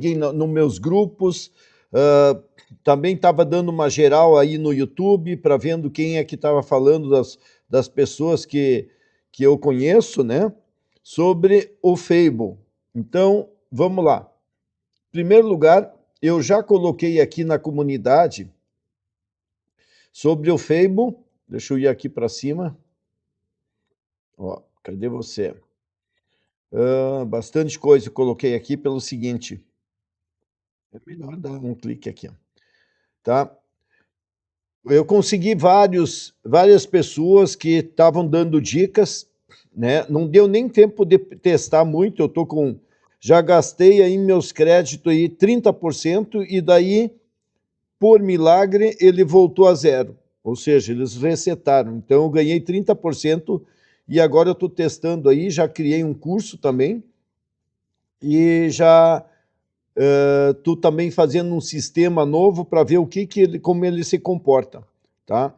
peguei nos meus grupos, também estava dando uma geral aí no YouTube para vendo quem é que estava falando das pessoas que eu conheço, né? Sobre o Fable. Então, vamos lá. Em primeiro lugar, eu já coloquei aqui na comunidade sobre o Fable. Deixa eu ir aqui para cima. Ó, cadê você? Bastante coisa eu coloquei aqui pelo seguinte. É melhor dar um clique aqui, tá? Eu consegui várias pessoas que estavam dando dicas, né? Não deu nem tempo de testar muito, eu tô com... Já gastei aí meus créditos aí 30% e daí, por milagre, ele voltou a zero. Ou seja, eles resetaram. Então eu ganhei 30% e agora eu estou testando aí, já criei um curso também e já estou também fazendo um sistema novo para ver como ele se comporta, tá?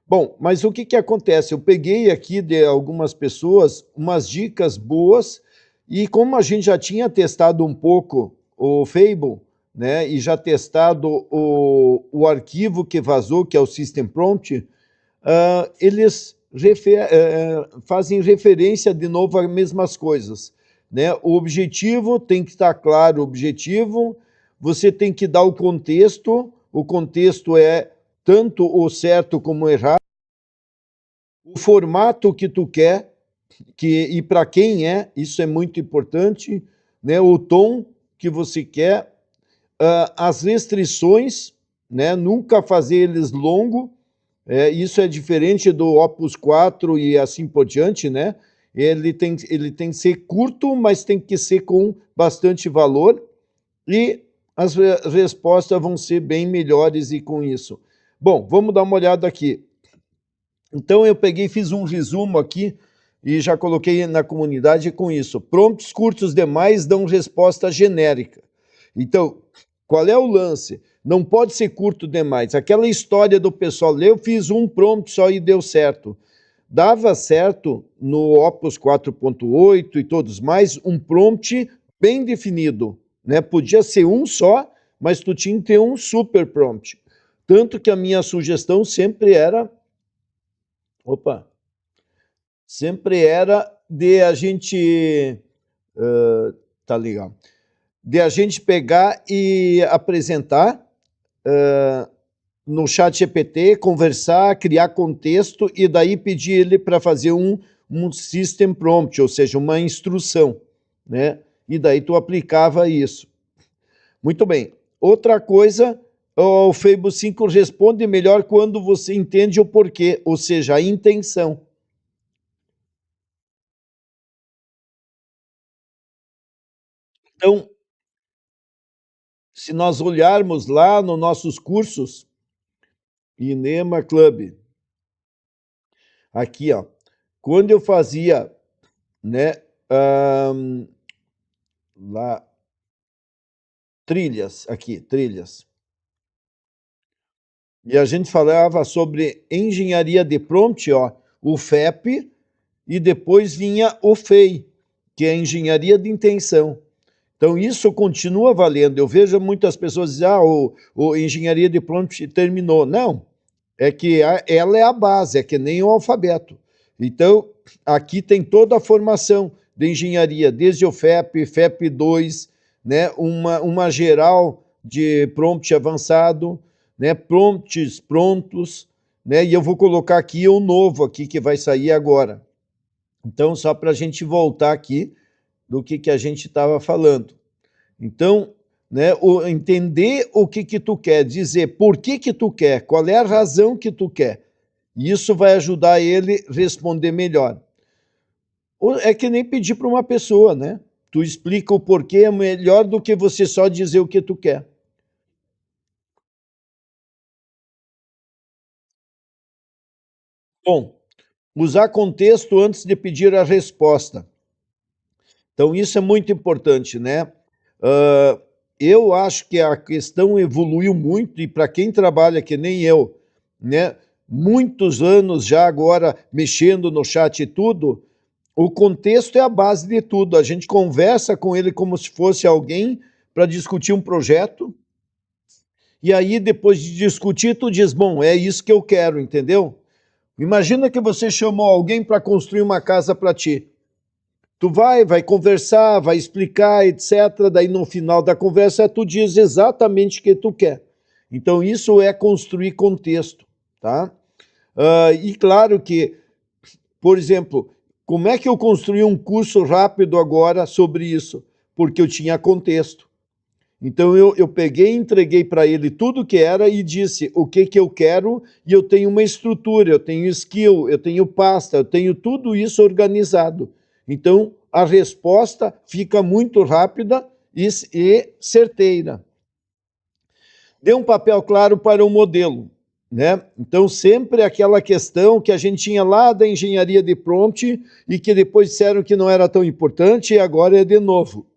Bom, mas o que acontece? Eu peguei aqui de algumas pessoas umas dicas boas e como a gente já tinha testado um pouco o Fable, né, e já testado o arquivo que vazou, que é o System Prompt, eles fazem referência de novo às mesmas coisas, né? O objetivo tem que estar claro, o objetivo, você tem que dar o contexto é tanto o certo como o errado, o formato que tu quer, e para quem isso é muito importante, né? O tom que você quer, as restrições, né? Nunca fazer eles longo, isso é diferente do Opus 4 e assim por diante, né? Ele tem que ser curto, mas tem que ser com bastante valor e as respostas vão ser bem melhores e com isso. Bom, vamos dar uma olhada aqui. Então eu peguei e fiz um resumo aqui e já coloquei na comunidade com isso. Prompts curtos demais dão resposta genérica. Então, qual é o lance? Não pode ser curto demais. Aquela história do pessoal, eu fiz um prompt só e deu certo. Dava certo no Opus 4.8 e todos mais, um prompt bem definido, né? Podia ser um só, mas tu tinha que ter um super prompt. Tanto que a minha sugestão sempre era... Sempre era de a gente... tá legal. De a gente pegar e apresentar no chat GPT, conversar, criar contexto e daí pedir ele para fazer um system prompt, ou seja, uma instrução, né? E daí tu aplicava isso. Muito bem. Outra coisa, o Fable 5 responde melhor quando você entende o porquê, ou seja, a intenção. Então, se nós olharmos lá nos nossos cursos, Inema Club, aqui, ó, quando eu fazia, né, lá, trilhas, aqui, trilhas, e a gente falava sobre engenharia de prompt, ó, o FEP, e depois vinha o FEI, que é engenharia de intenção. Então, isso continua valendo. Eu vejo muitas pessoas dizendo, o engenharia de prompt terminou. Não, é que ela é a base, é que nem o alfabeto. Então, aqui tem toda a formação de engenharia, desde o FEP, FEP2, né, uma geral de prompt avançado, né, prompts prontos, né, e eu vou colocar aqui o novo aqui que vai sair agora. Então, só para a gente voltar aqui do que a gente estava falando. Então, né, entender o que tu quer, dizer por que tu quer, qual é a razão que tu quer. Isso vai ajudar ele a responder melhor. É que nem pedir para uma pessoa, né? Tu explica o porquê é melhor do que você só dizer o que tu quer. Bom, usar contexto antes de pedir a resposta. Então, isso é muito importante, né? Eu acho que a questão evoluiu muito, e para quem trabalha que nem eu, né, muitos anos já agora mexendo no chat e tudo, o contexto é a base de tudo. A gente conversa com ele como se fosse alguém para discutir um projeto, e aí depois de discutir, tu diz, bom, é isso que eu quero, entendeu? Imagina que você chamou alguém para construir uma casa para ti. Tu vai conversar, vai explicar, etc. Daí no final da conversa tu diz exatamente o que tu quer. Então isso é construir contexto, tá? E claro que, por exemplo, como é que eu construí um curso rápido agora sobre isso? Porque eu tinha contexto. Então eu peguei e entreguei para ele tudo que era e disse o que eu quero, e eu tenho uma estrutura, eu tenho skill, eu tenho pasta, eu tenho tudo isso organizado. Então a resposta fica muito rápida e certeira. Dê um papel claro para o modelo, né? Então sempre aquela questão que a gente tinha lá da engenharia de prompt e que depois disseram que não era tão importante e agora é de novo,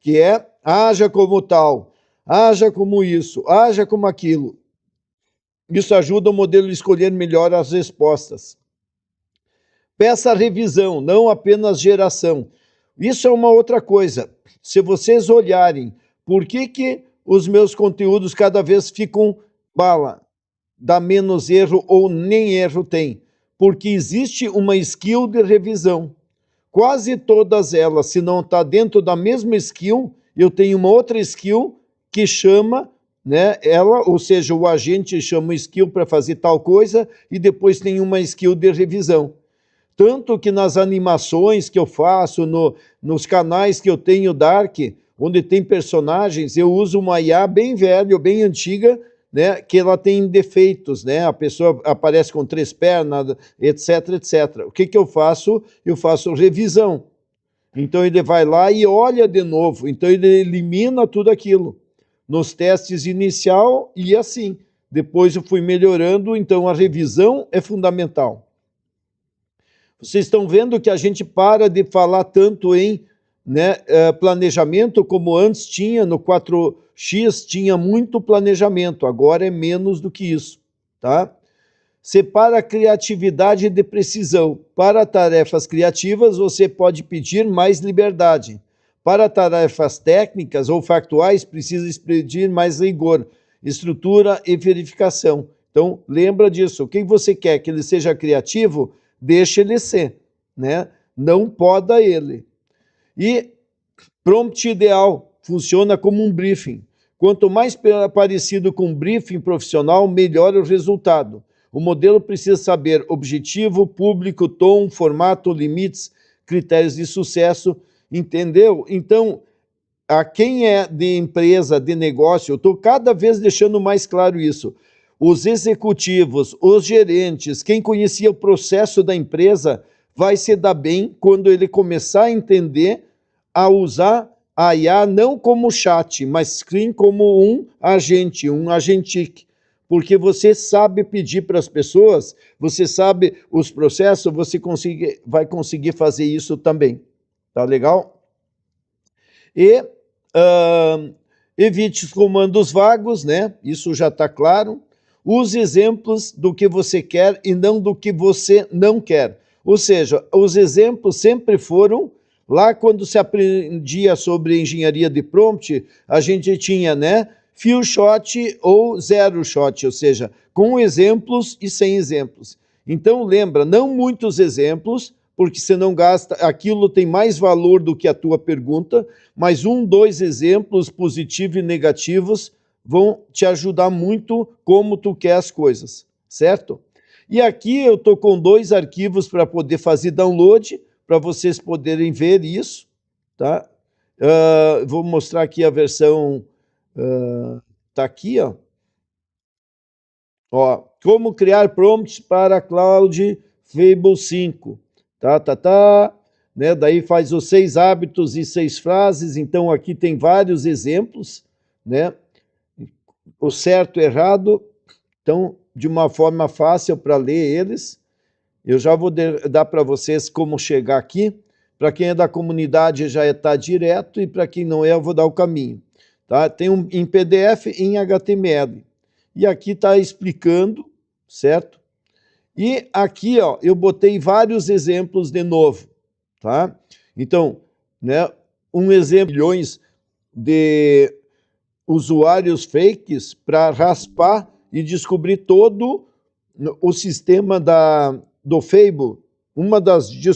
que é haja como tal, haja como isso, haja como aquilo. Isso ajuda o modelo a escolher melhor as respostas. Peça revisão, não apenas geração. Isso é uma outra coisa. Se vocês olharem, por que os meus conteúdos cada vez ficam bala, dá menos erro ou nem erro tem? Porque existe uma skill de revisão. Quase todas elas, se não está dentro da mesma skill, eu tenho uma outra skill que chama, né, ela, ou seja, o agente chama skill para fazer tal coisa e depois tem uma skill de revisão. Tanto que nas animações que eu faço, nos canais que eu tenho Dark, onde tem personagens, eu uso uma IA bem velha, bem antiga, né, que ela tem defeitos, né? A pessoa aparece com 3 pernas, etc, etc. O que eu faço? Eu faço revisão. Então ele vai lá e olha de novo. Então ele elimina tudo aquilo. Nos testes inicial e assim. Depois eu fui melhorando, então a revisão é fundamental. Vocês estão vendo que a gente para de falar tanto em, né, planejamento como antes tinha, no 4X tinha muito planejamento, agora é menos do que isso, tá? Separa criatividade de precisão. Para tarefas criativas, você pode pedir mais liberdade. Para tarefas técnicas ou factuais, precisa pedir mais rigor, estrutura e verificação. Então, lembra disso. Quem você quer que ele seja criativo, deixa ele ser, né? Não poda ele. E prompt ideal funciona como um briefing. Quanto mais parecido com um briefing profissional, melhor o resultado. O modelo precisa saber objetivo, público, tom, formato, limites, critérios de sucesso, entendeu? Então, a quem é de empresa, de negócio, eu estou cada vez deixando mais claro isso. Os executivos, os gerentes, quem conhecia o processo da empresa, vai se dar bem quando ele começar a entender, a usar a IA não como chat, mas sim como um agentic. Porque você sabe pedir para as pessoas, você sabe os processos, você vai conseguir fazer isso também. Tá legal? E evite os comandos vagos, né? Isso já está claro. Use exemplos do que você quer e não do que você não quer. Ou seja, os exemplos sempre foram, lá quando se aprendia sobre engenharia de prompt, a gente tinha, né, few shot ou zero shot, ou seja, com exemplos e sem exemplos. Então lembra, não muitos exemplos, porque você não gasta, aquilo tem mais valor do que a tua pergunta, mas 1, 2 exemplos positivos e negativos vão te ajudar muito como tu quer as coisas, certo? E aqui eu estou com 2 arquivos para poder fazer download, para vocês poderem ver isso, tá? Vou mostrar aqui a versão, tá aqui, ó. Ó, como criar prompts para Cloud Fable 5, né? Daí faz os 6 hábitos e 6 frases, então aqui tem vários exemplos, né? O certo e errado, então de uma forma fácil para ler eles. Eu já vou dar para vocês como chegar aqui. Para quem é da comunidade já está direto e para quem não é eu vou dar o caminho. Tá? Tem em PDF e em HTML. E aqui está explicando, certo? E aqui, ó, eu botei vários exemplos de novo, tá? Então, né, um exemplo, milhões, de usuários fakes para raspar e descobrir todo o sistema do Fable. Uma das